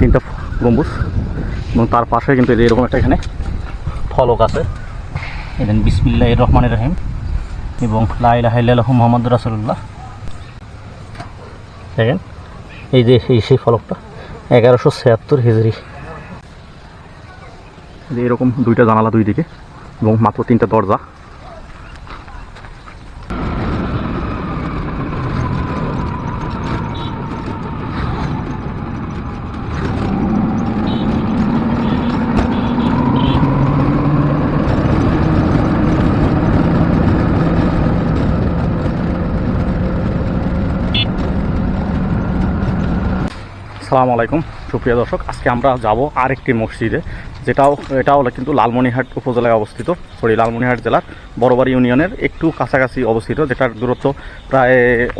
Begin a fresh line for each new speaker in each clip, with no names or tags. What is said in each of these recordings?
তিনটা গম্বুজ এবং তার পাশে কিন্তু এরকম একটা এখানে ফলক আছে, এখানে বিসমিল্লাহির রহমানির রহিম এবং লা ইলাহা ইল্লাল্লাহু মুহাম্মাদুর রাসূলুল্লাহ। দেখেন এই যে সেই ফলকটা 1176 হিজরি। এরকম দুইটা জানালা দুই দিকে এবং মাত্র তিনটা দরজা। আসসালামু আলাইকুম সুপ্রিয় দর্শক, আজকে আমরা যাব আরেকটি মসজিদে, এটাও কিন্তু লালমনিরহাট উপজেলায় অবস্থিত, লালমনিরহাট জেলার বড়বাড়ি ইউনিয়নের একটু কাছাকাছি অবস্থিত, যেটার দূরত্ব প্রায়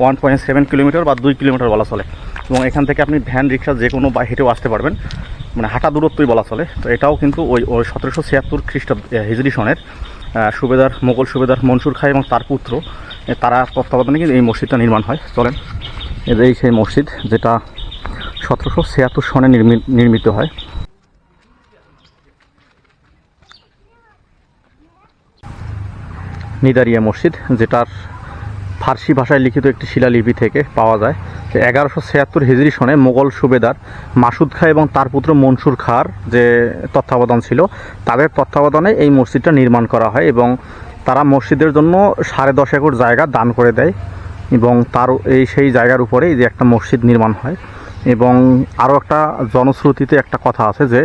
1.7 কিলোমিটার বা 2 কিলোমিটার বলা চলে। এবং এখান থেকে আপনি ভ্যান রিক্সা যে কোনো বা হেঁটেও আসতে পারবেন, মানে হাঁটা দূরত্বই বলা চলে। তো এটাও কিন্তু ওই 1776 খ্রিস্টাব্দ হিজরি সনের মোগল সুবেদার মনসুর খাঁ এবং তার পুত্র তারা তত্ত্বাবধানে কিন্তু এই মসজিদটা নির্মাণ হয়। চলেন, এই সেই মসজিদ যেটা 1776 সনে নির্মিত হয়। নিদারিয়া মসজিদ, যেটার ফার্সি ভাষায় লিখিত একটি শিলালিপি থেকে পাওয়া যায় যে 1176 হিজরি সনে মোগল সুবেদার মাসুদ খাঁ এবং তার পুত্র মনসুর খাঁর যে তত্ত্বাবধান ছিল, তাদের তত্ত্বাবধানে এই মসজিদটা নির্মাণ করা হয় এবং তারা মসজিদের জন্য 10.5 একর জায়গা দান করে দেয় এবং সেই জায়গার উপরে যে একটা মসজিদ নির্মাণ হয়। এবং আরও একটা জনশ্রুতিতে একটা কথা আছে যে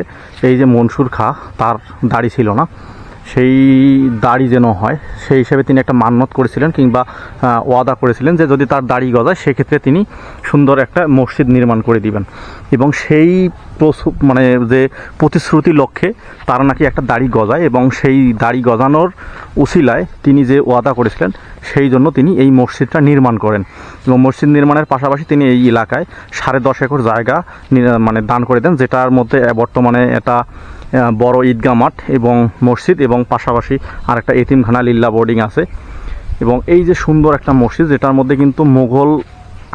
এই যে মনসুর খাঁ, তার দাড়ি ছিল না, সেই দাড়ি যেন হয় সেই হিসেবে তিনি একটা মান্যত করেছিলেন কিংবা ওয়াদা করেছিলেন যে যদি তার দাড়ি গজায় সেক্ষেত্রে তিনি সুন্দর একটা মসজিদ নির্মাণ করে দিবেন। এবং সেই মানে যে প্রতিশ্রুতি লক্ষ্যে তারা নাকি একটা দাড়ি গজায় এবং সেই দাড়ি গজানোর উসিলায় তিনি যে ওয়াদা করেছিলেন সেই জন্য তিনি এই মসজিদটা নির্মাণ করেন। এবং মসজিদ নির্মাণের পাশাপাশি তিনি এই এলাকায় 10.5 একর জায়গা মানে দান করে দেন, যেটার মধ্যে বর্তমানে এটা বড় ঈদগাহ মাঠ এবং মসজিদ এবং পাশাপাশি আরেকটা এতিমখানা লিল্লা বোর্ডিং আছে। এবং এই যে সুন্দর একটা মসজিদ, যেটার মধ্যে কিন্তু মোগল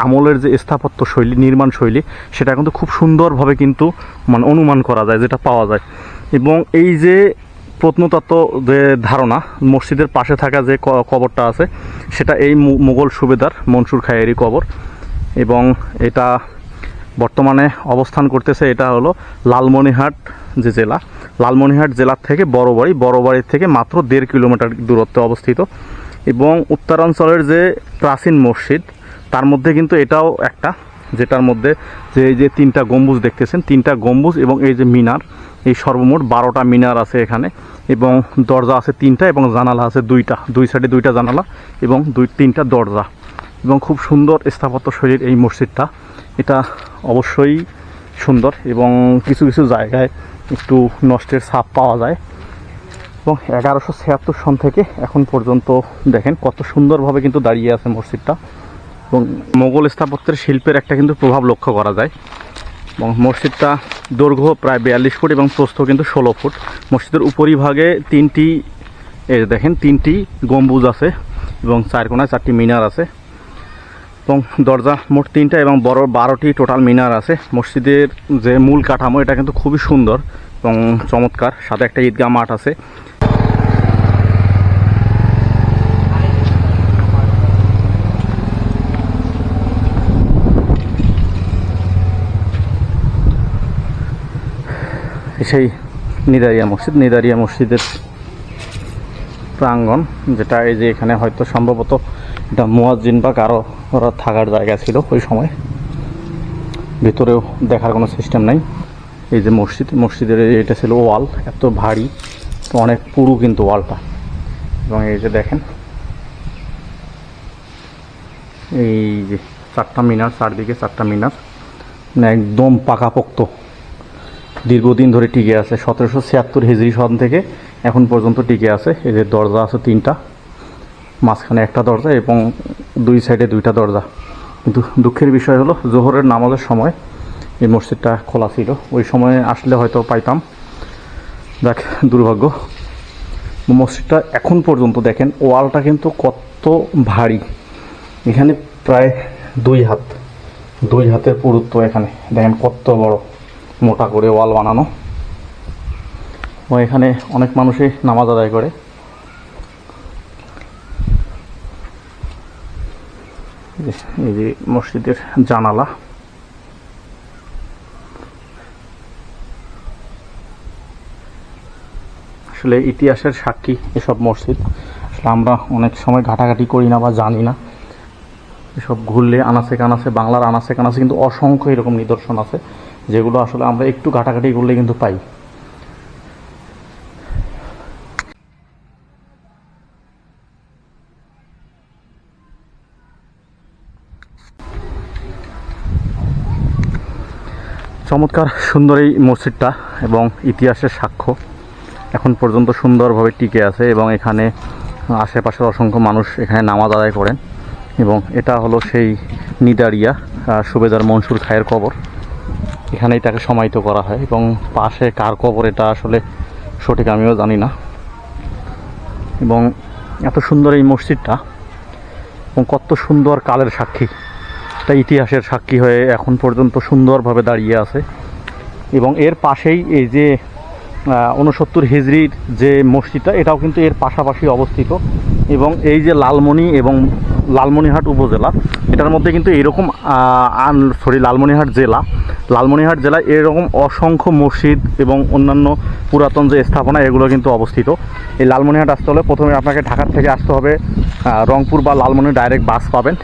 আমলের যে স্থাপত্য শৈলী, নির্মাণ শৈলী, সেটা কিন্তু খুব সুন্দরভাবে কিন্তু মানে অনুমান করা যায়, যেটা পাওয়া যায়। এবং এই যে প্রত্নতত্ত্ব যে ধারণা, মসজিদের পাশে থাকা যে কবরটা আছে সেটা এই মোগল সুবেদার মনসুর খাঁয়েরই কবর। এবং এটা বর্তমানে অবস্থান করতেছে, এটা হলো লালমনিরহাট যে জেলা, লালমনিরহাট জেলার থেকে বড়বাড়ির থেকে মাত্র 1.5 কিলোমিটার দূরত্বে অবস্থিত। এবং উত্তরাঞ্চলের যে প্রাচীন মসজিদ তার মধ্যে কিন্তু এটাও একটা, যেটার মধ্যে এই যে 3টা গম্বুজ দেখতেছেন, 3টা গম্বুজ এবং এই যে মিনার, এই সর্বমোট 12টা মিনার আছে এখানে। এবং দরজা আছে 3টা এবং জানালা আছে 2টা, দুই সাইডে 2টা জানালা এবং 3টা দরজা। এবং খুব সুন্দর স্থাপত্য শৈলীর এই মসজিদটা, এটা অবশ্যই সুন্দর এবং কিছু কিছু জায়গায় একটু নষ্টের ছাপ পাওয়া যায়। এবং 1176 সন থেকে এখন পর্যন্ত দেখেন কত সুন্দরভাবে কিন্তু দাঁড়িয়ে আছে মসজিদটা। এবং মোগল স্থাপত্যের শিল্পের একটা কিন্তু প্রভাব লক্ষ্য করা যায়। এবং মসজিদটা দৈর্ঘ্য প্রায় 42 ফুট এবং প্রস্থ কিন্তু 16 ফুট। মসজিদের উপরিভাগে 3টি দেখেন 3টি গম্বুজ আছে এবং 4 কোণায় 4টি মিনার আছে এবং দরজা মোট 3টা এবং বড় 12টি টোটাল মিনার আছে। মসজিদের যে মূল কাঠামো এটা কিন্তু খুবই সুন্দর এবং চমৎকার, সাথে একটা ঈদগাহ মাঠ আছে। সেই নিদারিয়া মসজিদের প্রাঙ্গণ, যেটা এই যে এখানে হয়তো সম্ভবত এটা মুয়াজ্জিন বা কারো ওরা থাকার জায়গা ছিল ওই সময়, ভিতরেও দেখার কোনো সিস্টেম নাই। এই যে মসজিদের এটা ছিল ওয়াল, এত ভারী, তো অনেক পুরু কিন্তু ওয়ালটা। এবং এই যে দেখেন এই যে 4টা মিনার, চারদিকে 4টা মিনার, মানে একদম পাকাপোক্ত, দীর্ঘদিন ধরে টিকে আছে। 1776 হিজরি সন থেকে এখন পর্যন্ত টিকে আছে। এই যে দরজা আছে 3টা, মাঝখানে একটা দরজা এবং 2 সাইডে 2টা দরজা। কিন্তু দুঃখের বিষয় হলো জোহরের নামাজের সময় এই মসজিদটা খোলা ছিল, ওই সময় আসলে হয়তো পাইতাম, দেখ দুর্ভাগ্য। মসজিদটা এখন পর্যন্ত দেখেন ওয়ালটা কিন্তু কত ভারী, এখানে প্রায় 2 হাতের পুরুত্ব, এখানে দেখেন কত বড় মোটা করে ওয়াল বানানো, এবং এখানে অনেক মানুষই নামাজ আদায় করে। এই যে মসজিদের জানালা, আসলে ইতিহাসের সাক্ষী এসব মসজিদ। আসলে আমরা অনেক সময় ঘাটাঘাটি করি না বা জানি না, এসব ঘুরলে আনাচে কানাচে, বাংলার আনাচে কানাচে কিন্তু অসংখ্য এরকম নিদর্শন আছে, যেগুলো আসলে আমরা একটু ঘাটাঘাটি করলে কিন্তু পাই। চমৎকার সুন্দর এই মসজিদটা এবং ইতিহাসের সাক্ষ্য এখন পর্যন্ত সুন্দরভাবে টিকে আছে, এবং এখানে আশেপাশের অসংখ্য মানুষ এখানে নামাজ আদায় করেন। এবং এটা হলো সেই নিদারিয়া সুবেদার মনসুর খায়ের কবর, এখানেই তাকে সমাহিত করা হয়। এবং পাশে কার কবর এটা আসলে সঠিক আমিও জানি না। এবং এত সুন্দর এই মসজিদটা, এবং কত সুন্দর কালের সাক্ষী, এটা ইতিহাসের সাক্ষী হয়ে এখন পর্যন্ত সুন্দরভাবে দাঁড়িয়ে আছে। এবং এর পাশেই এই যে 69 হিজরির যে মসজিদটা, এটাও কিন্তু এর পাশাপাশি অবস্থিত। এবং এই যে লালমনিরহাট উপজেলা, এটার মধ্যে কিন্তু এরকম লালমনিরহাট জেলায় এরকম অসংখ্য মসজিদ এবং অন্যান্য পুরাতন যে স্থাপনা, এগুলো কিন্তু অবস্থিত। এই লালমনিরহাট আসতে হলে প্রথমে আপনাকে ঢাকার থেকে আসতে হবে, রংপুর বা লালমনির ডাইরেক্ট বাস পাবেন,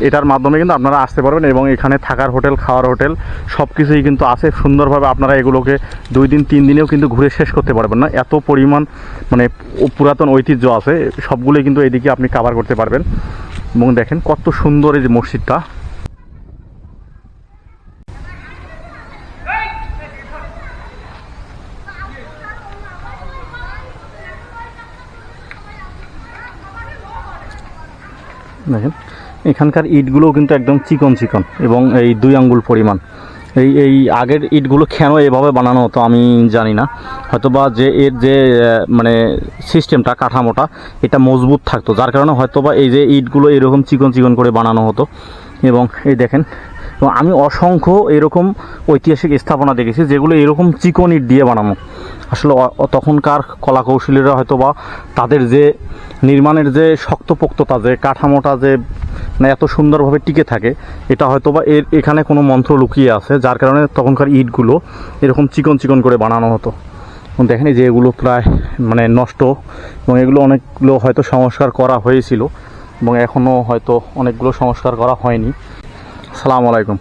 এটার মাধ্যমে কিন্তু আপনারা আসতে পারবেন। এবং এখানে থাকার হোটেল, খাওয়ার হোটেল সব কিছুই কিন্তু আছে সুন্দরভাবে। আপনারা এগুলোকে 2 দিন 3 দিনেও কিন্তু ঘুরে শেষ করতে পারবেন না, এত পরিমাণ মানে পুরাতন ঐতিহ্য আছে, সবগুলোই কিন্তু এদিকে আপনি কভার করতে পারবেন। এবং দেখেন কত সুন্দর এই যে মসজিদটা। দেখেন এখানকার ইটগুলোও কিন্তু একদম চিকন চিকন, এবং এই 2 আঙ্গুল পরিমাণ। এই আগের ইটগুলো কেন এভাবে বানানো হতো আমি জানি না, হয়তোবা যে এর যে মানে সিস্টেমটা, কাঠামোটা এটা মজবুত থাকতো, যার কারণে হয়তোবা এই যে ইটগুলো এরকম চিকন চিকন করে বানানো হতো। এবং এই দেখেন, এবং আমি অসংখ্য এরকম ঐতিহাসিক স্থাপনা দেখেছি যেগুলো এরকম চিকন ইট দিয়ে বানানো। আসলে তখনকার কলাকৌশলীরা হয়তোবা তাদের যে নির্মাণের যে শক্তপোক্ততা, যে কাঠামোটা যে মানে এত সুন্দরভাবে টিকে থাকে, এটা হয়তোবা এখানে কোনো মন্ত্র লুকিয়ে আছে, যার কারণে তখনকার ইটগুলো এরকম চিকন চিকন করে বানানো হতো। দেখেন যে এগুলো প্রায় মানে নষ্ট, এবং এগুলো অনেকগুলো হয়তো সংস্কার করা হয়েছিল, এবং এখনও হয়তো অনেকগুলো সংস্কার করা হয়নি। আসসালামু আলাইকুম।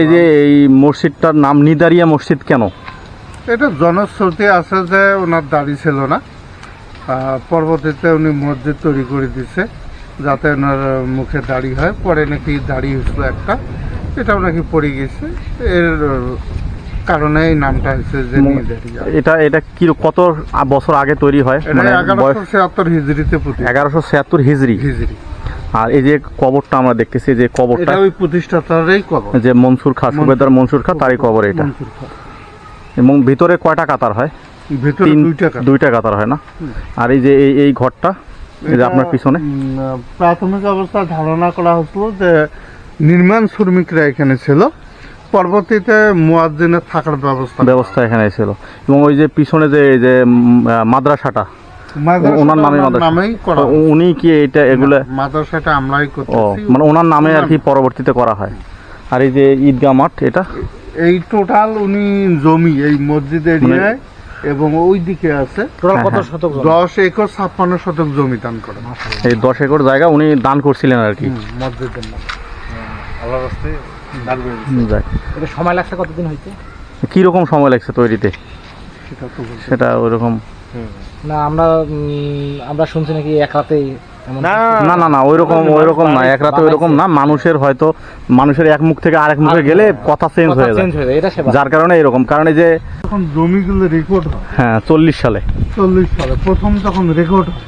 এই যে এই মসজিদটার নাম নিদারিয়া মসজিদ কেন?
এটা জনশ্রুতি আছে যে ওনার দাড়ি ছিল না, পরবর্তীতে উনি মসজিদ তৈরি করে দিছে যাতে ওনার মুখে দাড়ি হয়। পরে নাকি দাড়ি হয়েছিল একটা, এটাও নাকি পড়ে গেছে, এর কারণে এই নামটা হয়েছে যে নিদারিয়া।
এটা কি কত বছর আগে তৈরি হয়?
মানে 1176 হিজরিতে।
1176 হিজরি। আর এই যে কবরটা আমরা দেখতেছি, যে কবরটা
ওই প্রতিষ্ঠাতারই কবর,
যে মনসুর খাঁ, সুবেদার মনসুর খাঁ, তারই কবর এটা। এবং ভিতরে কয়টা কাতার হয়?
ভিতরে
2টা কাতার হয় না? আর এই যে এই ঘরটা, এই যে আপনার পিছনে,
প্রাথমিক অবস্থায় ধারণা করা হচ্ছিল যে নির্মাণ শ্রমিকরা এখানে ছিল, পরবর্তীতে মুয়াজ্জিনের থাকার ব্যবস্থা
এখানে ছিল। এবং ওই যে পিছনে যে মাদ্রাসাটা, ওনার নামেই করা। উনি কি এটা এগুলো
মাদ্রাসাটা আমরাই করতেছি,
মানে ওনার নামে আর কি পরবর্তীতে করা হয়। আর এই যে ঈদগাহ মাঠ, এটা
এই টোটাল উনি জমি এই মসজিদ এরিয়ায় এবং ওই দিকে আছে
কত শতক?
10 একর 56 শতক জমি দান করেন।
এই 10 একর জায়গা উনি দান করছিলেন আর কি
মসজিদের নামে। আল্লাহর রাস্তায় দান করে
দিয়েছেন।
এটা সময় লাগছে কতদিন হইতে?
কি রকম সময় লাগছে তৈরিতে? সেটা ওইরকম
না, আমরা শুনছি নাকি এক রাতেই।
না ওইরকম না, এক রাতে ওইরকম না। মানুষের এক মুখ থেকে আরেক মুখে গেলে কথা চেঞ্জ হয়ে যায়, যার কারণে এরকম। কারণ এই যে
তখন জমিগুলো রেকর্ড হয়,
হ্যাঁ 40 সালে
প্রথম যখন রেকর্ড হয়,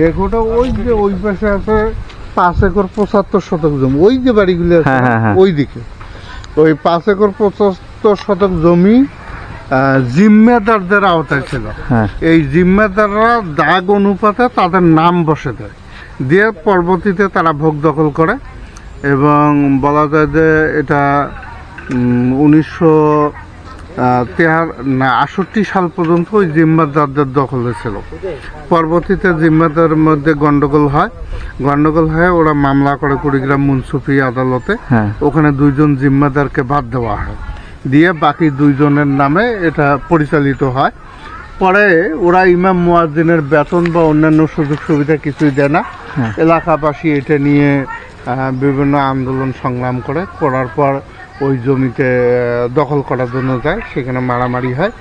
রেকর্ডে ওই যে ওই পাশে আছে 5 একর 75 শতক জমি, ওই যে বাড়িগুলো আছে ওই দিকে, ওই 5 একর 75 শতক জমি জিম্মেদারদের আওতায় ছিল। এই জিম্মেদাররা দাগ অনুপাতে তাদের নাম বসে দেয়, দিয়ে পরবর্তীতে তারা ভোগ দখল করে। এবং বলা যায় যে এটা 68 সাল পর্যন্ত ওই জিম্মাদারদের দখলে ছিল। পরবর্তীতে জিম্মাদারের মধ্যে গন্ডগোল হয়ে ওরা মামলা করে কুড়িগ্রাম মুন্সিপি আদালতে।
হ্যাঁ।
ওখানে 2 জন জিম্মাদারকে বাদ দেওয়া হয়, দিয়ে বাকি 2 জনের নামে এটা পরিচালিত হয়। পরে ওরা ইমাম মুয়াজ্জিনের বেতন বা অন্যান্য সুযোগ সুবিধা কিছুই দেয় না।
হ্যাঁ।
এলাকাবাসী এটা নিয়ে বিভিন্ন আন্দোলন সংগ্রাম করার পর ওই জমিতে দখল করার জন্য যায়, সেখানে মারামারি হয়।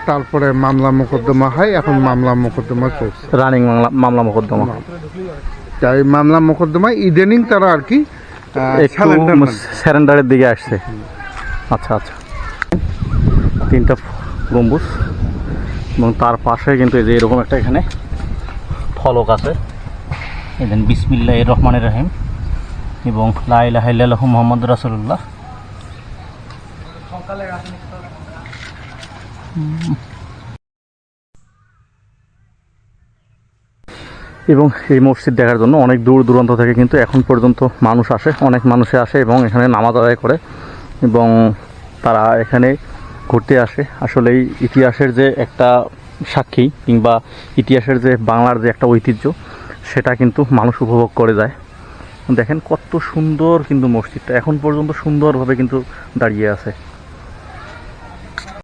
তারপরে মামলা মোকদ্দমা হয়, এখন মামলা মোকদ্দমা চলছে,
রানিং মামলা মোকদ্দমা।
তাই মামলা মোকদ্দমা ইদানিং তারা আর কি
স্যারেন্ডারের দিকে আসছে। আচ্ছা আচ্ছা, 3টা গম্বুজ এবং তার পাশে কিন্তু এই যে এরকম একটা এখানে ফলক আছে, এখানে বিসমিল্লাহির রহমানির রহিম এবং লা ইলাহা ইল্লাল্লাহু মুহাম্মাদুর রাসূলুল্লাহ। এবং এই মসজিদ দেখার জন্য অনেক দূর দূরান্ত থেকে কিন্তু এখন পর্যন্ত মানুষ আসে, অনেক মানুষে আসে এবং এখানে নামাজ আদায় করে এবং তারা এখানে ঘুরতে আসে। আসলে এই ইতিহাসের যে একটা সাক্ষী কিংবা ইতিহাসের যে বাংলার যে একটা ঐতিহ্য, সেটা কিন্তু মানুষ উপভোগ করে যায়। দেখেন কত সুন্দর কিন্তু মসজিদটা এখন পর্যন্ত সুন্দরভাবে কিন্তু দাঁড়িয়ে আছে।